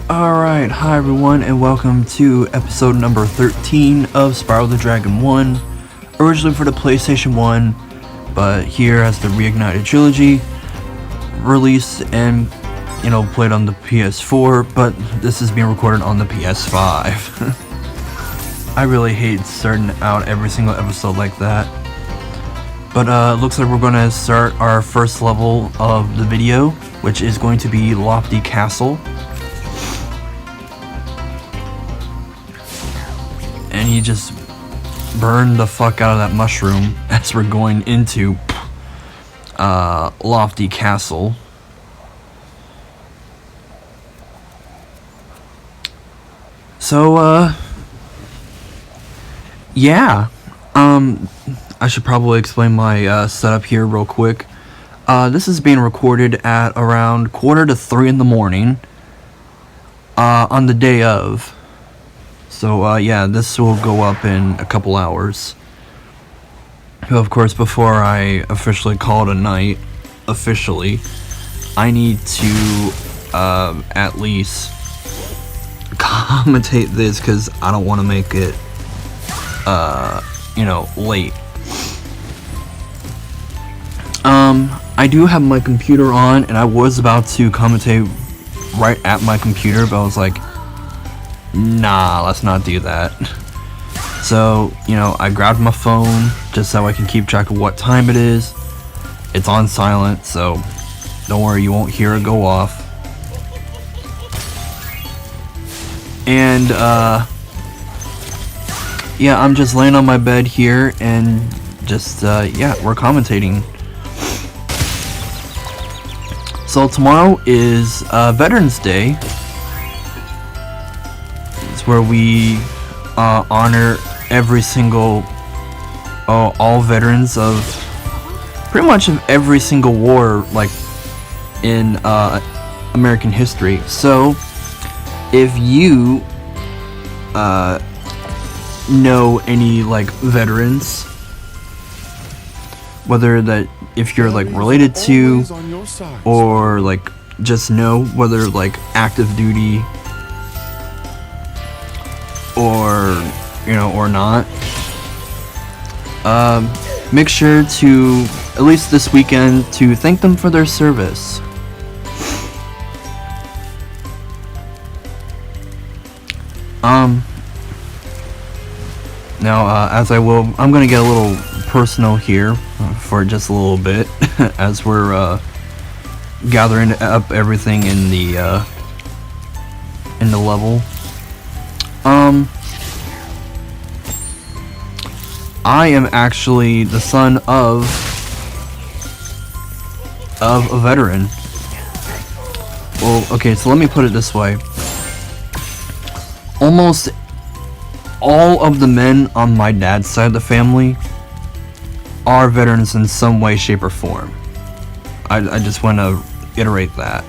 Alright, hi everyone, and welcome to episode number 13 of Spyro the Dragon 1, originally for the PlayStation 1, but here as the Reignited Trilogy, released and, played on the PS4, but this is being recorded on the PS5. I really hate starting out every single episode like that. But looks like we're going to start our first level of the video, which is going to be Lofty Castle. And he just burned the fuck out of that mushroom as we're going into Lofty Castle. So, yeah. I should probably explain my setup here real quick. This is being recorded at around 2:45 in the morning on the day of. So, yeah, this will go up in a couple hours. But of course, before I officially call it a night, I need to at least commentate this because I don't want to make it, late. I do have my computer on, and I was about to commentate right at my computer, but I was like, nah, let's not do that. So, I grabbed my phone just so I can keep track of what time it is. It's on silent, so don't worry, you won't hear it go off. And, yeah, I'm just laying on my bed here and just, we're commentating. So tomorrow is Veterans Day. It's where we honor every single, all veterans of pretty much of every single war, like in American history. So if you know any like veterans, whether that if you're like related to or like just know whether like active duty or or not, make sure to at least this weekend to thank them for their service. Now, as I'm gonna get a little personal here for just a little bit as we're gathering up everything in the level. I am actually the son of a veteran. Well, okay, so let me put it this way. Almost all of the men on my dad's side of the family are veterans in some way, shape, or form. I just want to iterate that.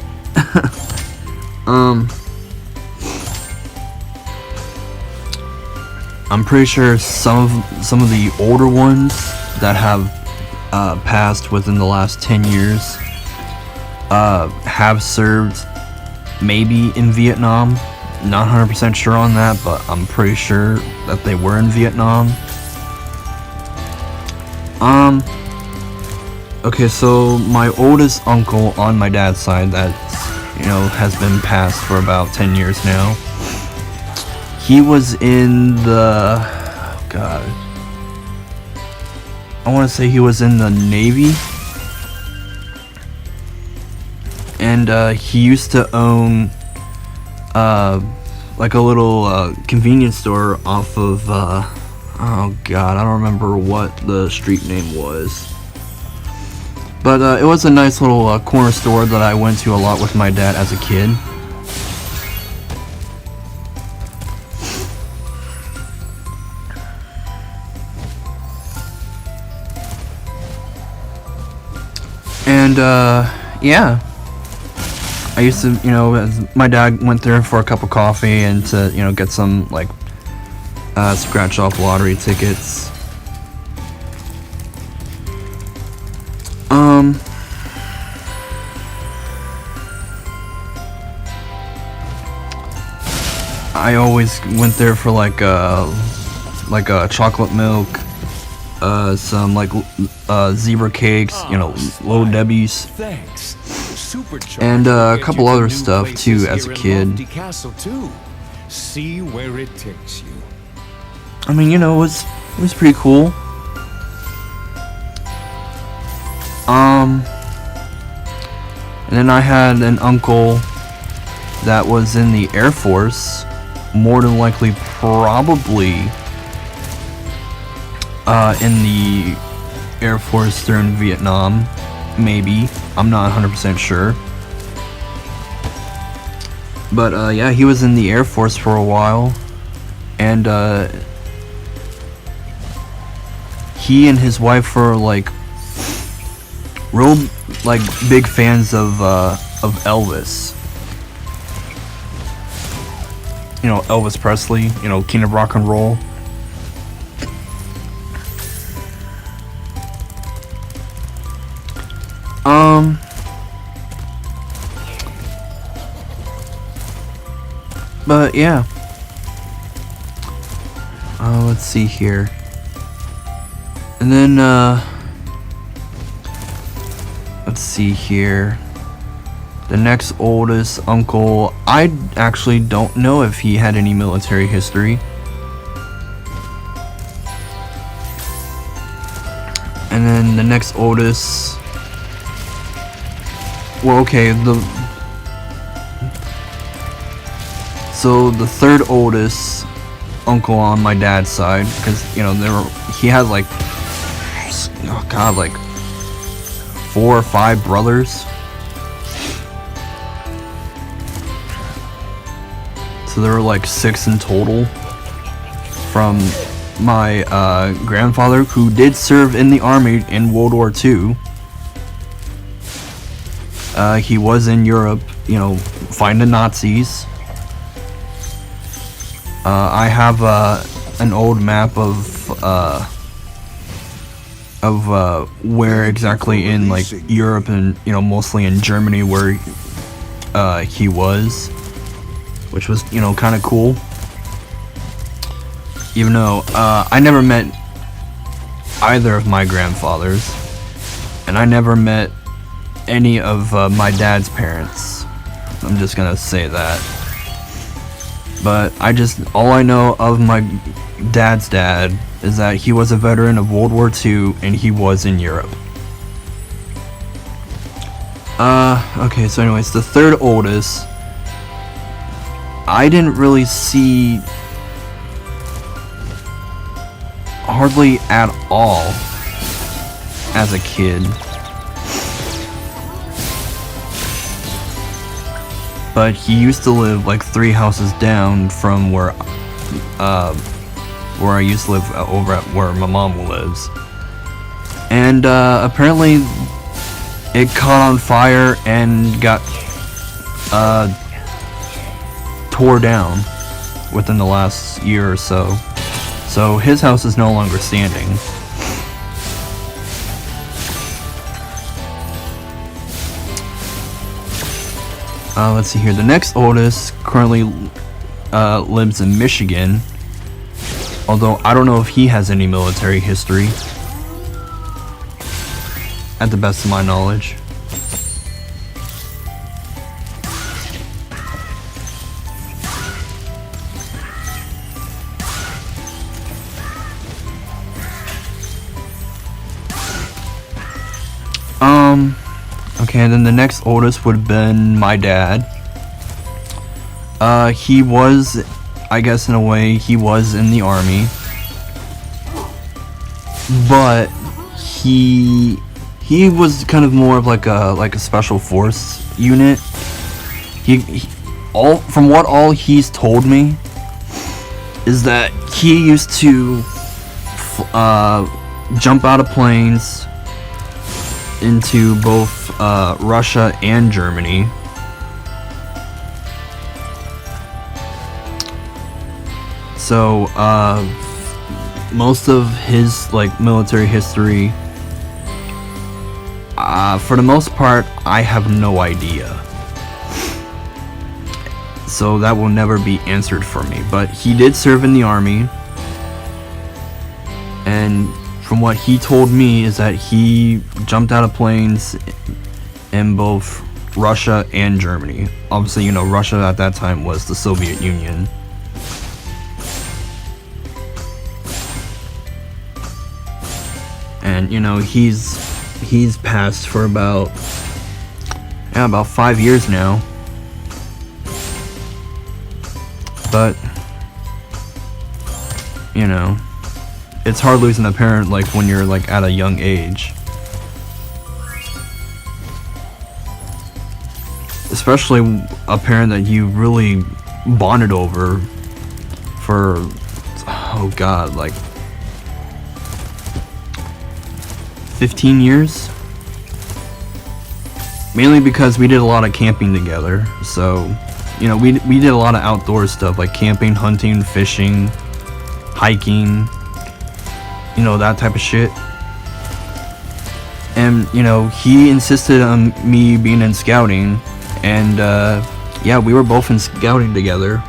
I'm pretty sure some of the older ones that have passed within the last 10 years have served maybe in Vietnam. Not 100% sure on that, but I'm pretty sure that they were in Vietnam. Okay, so my oldest uncle on my dad's side that, has been passed for about 10 years now. He was in the, I want to say he was in the Navy. And, he used to own, like a little, convenience store off of, I don't remember what the street name was. But it was a nice little corner store that I went to a lot with my dad as a kid. And yeah. I used to, as my dad went there for a cup of coffee and to, get some like scratch off lottery tickets. I always went there for like a chocolate milk, some like zebra cakes, you know, Little Debbie's, Thanks. and a couple other stuff too as a kid. See where it takes you. I mean, you know, it was pretty cool. And then I had an uncle that was in the Air Force, more than likely, probably in the Air Force during Vietnam, maybe. I'm not 100% sure. But yeah, he was in the Air Force for a while, and he and his wife were like real like big fans of Elvis. You know, Elvis Presley, you know, King of Rock and Roll. But yeah. Let's see here. And then let's see here. The next oldest uncle, I actually don't know if he had any military history. And then the next oldest, well, okay, so the third oldest uncle on my dad's side, because, you know, he had like, oh god, like 4 or 5 brothers. So there were like 6 in total from my grandfather, who did serve in the army in World War II. He was in Europe, you know, fighting the Nazis. I have an old map of where exactly in like Europe and, you know, mostly in Germany where he was, which was, you know, kind of cool. Even though I never met either of my grandfathers, and I never met any of my dad's parents. I'm just gonna say that. But all I know of my dad's dad is that he was a veteran of World War II and he was in Europe. Okay, so anyways, the third oldest, I didn't really see hardly at all as a kid. But he used to live like 3 houses down from where I used to live, over at where my mom lives. And apparently it caught on fire and got tore down within the last year or so. So his house is no longer standing. Let's see here. The next oldest currently lives in Michigan, although I don't know if he has any military history, at the best of my knowledge. Okay, and then the next oldest would have been my dad. He was, I guess in a way, he was in the army. But he was kind of more of like a special force unit. From what all he's told me is that he used to jump out of planes into both Russia and Germany. So most of his like military history, for the most part, I have no idea. so that will never be answered for me. But he did serve in the army, and from what he told me is that he jumped out of planes in both Russia and Germany. Obviously, you know, Russia at that time was the Soviet Union. And you know, he's passed for about 5 years now. But you know, it's hard losing a parent like when you're like at a young age. Especially a parent that you really bonded over for, oh god, like 15 years? Mainly because we did a lot of camping together, so, you know, we did a lot of outdoor stuff, like camping, hunting, fishing, hiking, you know, that type of shit. And, you know, he insisted on me being in scouting, and, yeah, we were both in scouting together,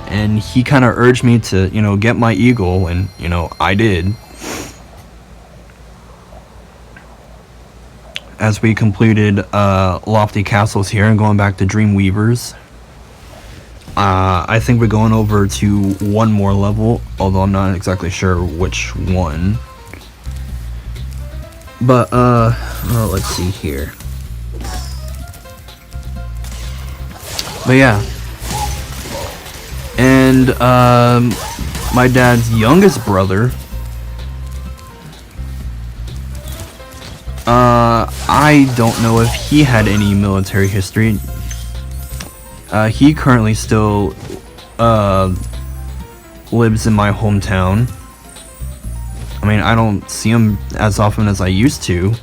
and he kind of urged me to, you know, get my eagle, and, you know, I did. As we completed lofty castles here and going back to Dreamweavers. I think we're going over to one more level, although I'm not exactly sure which one. But let's see here. But yeah. And my dad's youngest brother, I don't know if he had any military history. He currently still lives in my hometown. I mean, I don't see him as often as I used to.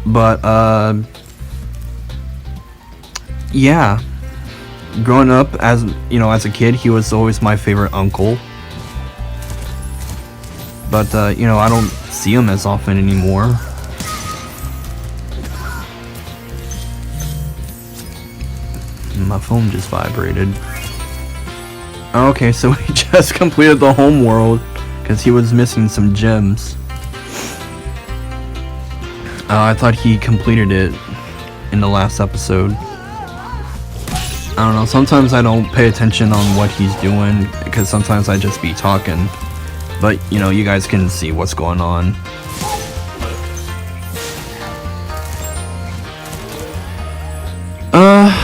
But, yeah. Growing up, as you know, as a kid, he was always my favorite uncle. But, you know, I don't see him as often anymore. My phone just vibrated. Okay, so he just completed the home world because he was missing some gems. I thought he completed it in the last episode. I don't know, sometimes I don't pay attention on what he's doing because sometimes I just be talking. But, you know, you guys can see what's going on.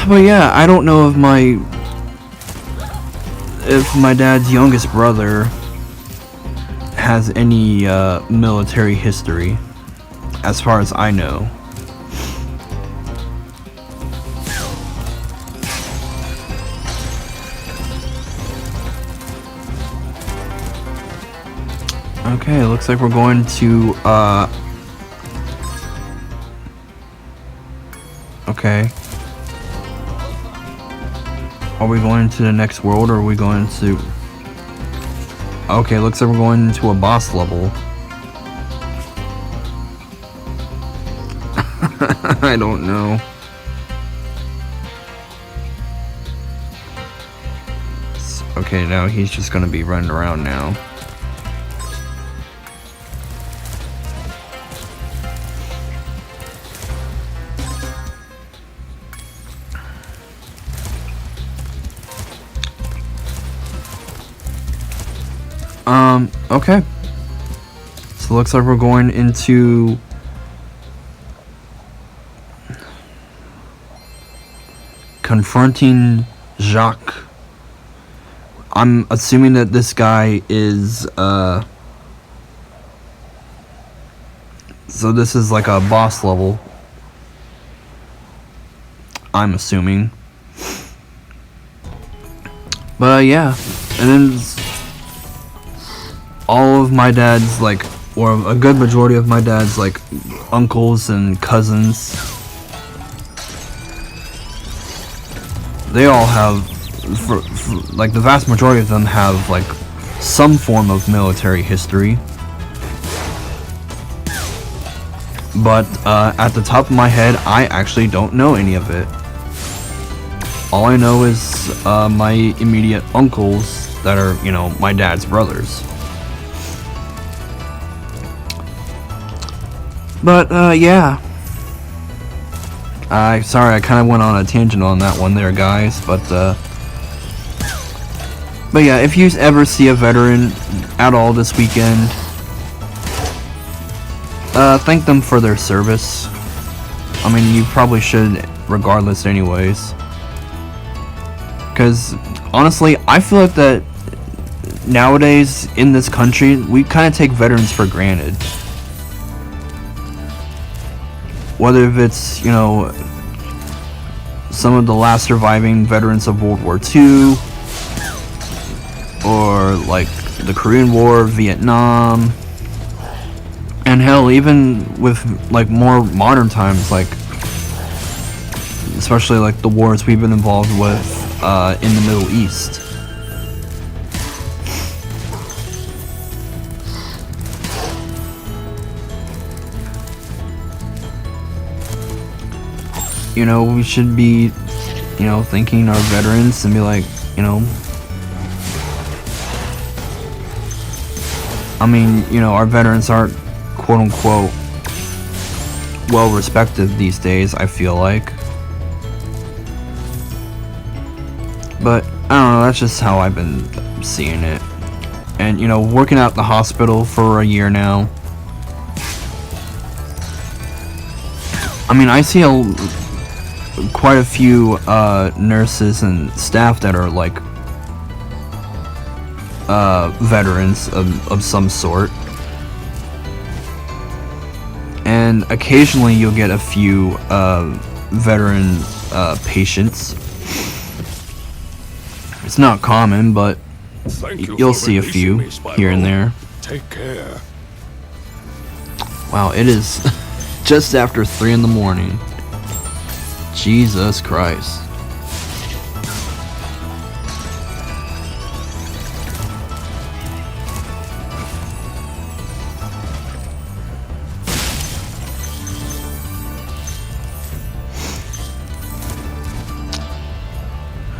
But yeah, I don't know if my dad's youngest brother has any military history, as far as I know. Okay, looks like we're going to, okay. Are we going to the next world, or are we going to... Okay, looks like we're going into a boss level. I don't know. Okay, now he's just gonna be running around now. Okay. So looks like we're going into confronting Jacques. I'm assuming that this guy is, so this is like a boss level. I'm assuming. But yeah, and then all of my dad's, like, or a good majority of my dad's, like, uncles and cousins, they all have, like, the vast majority of them have, like, some form of military history. But, at the top of my head, I actually don't know any of it. All I know is my immediate uncles that are, you know, my dad's brothers. But yeah. Sorry, I kind of went on a tangent on that one there, guys. But yeah, if you ever see a veteran at all this weekend, thank them for their service. I mean, you probably should, regardless, anyways. Because honestly, I feel like that nowadays in this country, we kind of take veterans for granted. Whether if it's, you know, some of the last surviving veterans of World War II, or like the Korean War, Vietnam, and hell, even with like more modern times, like especially like the wars we've been involved with in the Middle East. You know, we should be, you know, thanking our veterans and be like, you know, I mean, you know, our veterans aren't quote unquote well respected these days, I feel like. But I don't know, that's just how I've been seeing it. And, you know, working at the hospital for a year now, I mean, I see quite a few nurses and staff that are like veterans of some sort, and occasionally you'll get a few veteran patients. It's not common, but you'll see a few here and there. Take care. Wow, it is just after 3 in the morning. Jesus Christ.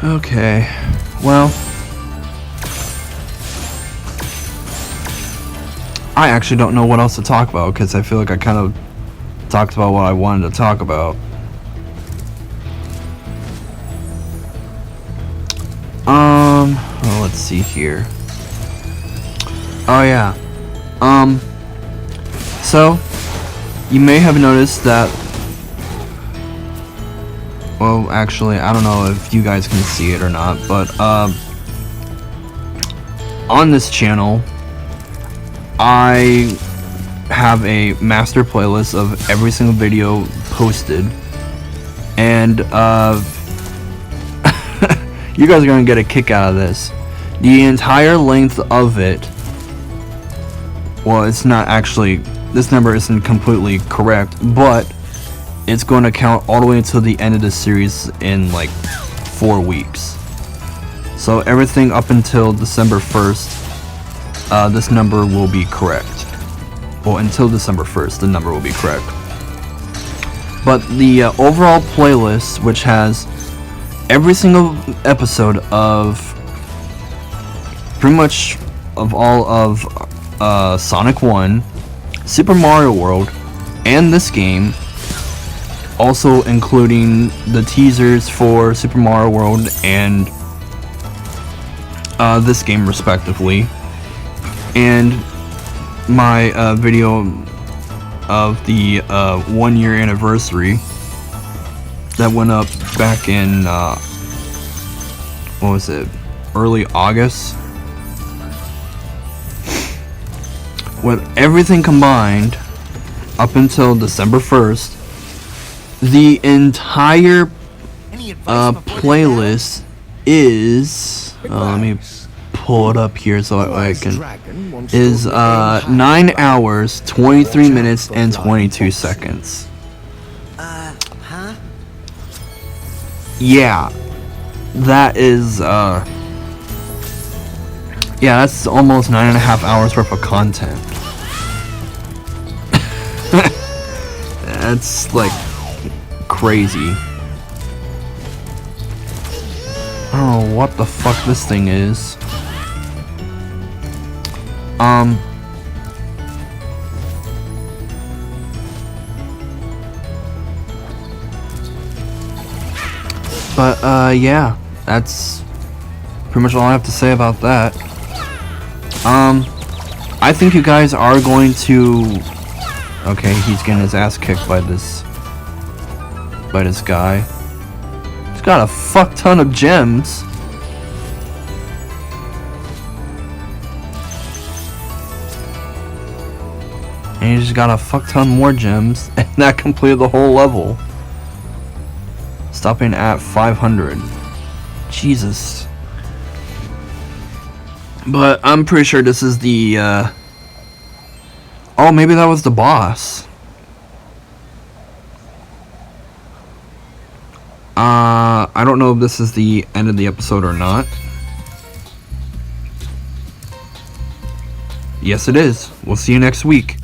Okay, well, I actually don't know what else to talk about because I feel like I kind of talked about what I wanted to talk about. Well, let's see here. Oh yeah. So you may have noticed that, well, actually, I don't know if you guys can see it or not, but on this channel I have a master playlist of every single video posted, and you guys are gonna get a kick out of this. The entire length of it, well, it's not actually, this number isn't completely correct, but it's going to count all the way until the end of the series in like 4 weeks. So everything up until December 1st, this number will be correct. Well, until December 1st, the number will be correct. But the overall playlist, which has every single episode of pretty much of all of Sonic 1, Super Mario World, and this game, also including the teasers for Super Mario World and this game respectively, and my video of the 1 year anniversary that went up back in what was it, early August. With everything combined up until December 1st, the entire playlist is let me pull it up here so I can, is 9 hours 23 minutes and 22 seconds. Yeah, that is yeah, that's almost 9.5 hours worth of content. That's like crazy. know what the fuck this thing is. But, yeah, that's pretty much all I have to say about that. I think you guys are going to... Okay, he's getting his ass kicked by this guy. He's got a fuck ton of gems. And he's just got a fuck ton more gems, and that completed the whole level. Stopping at 500. Jesus. But I'm pretty sure this is the, oh, maybe that was the boss. I don't know if this is the end of the episode or not. Yes, it is. We'll see you next week.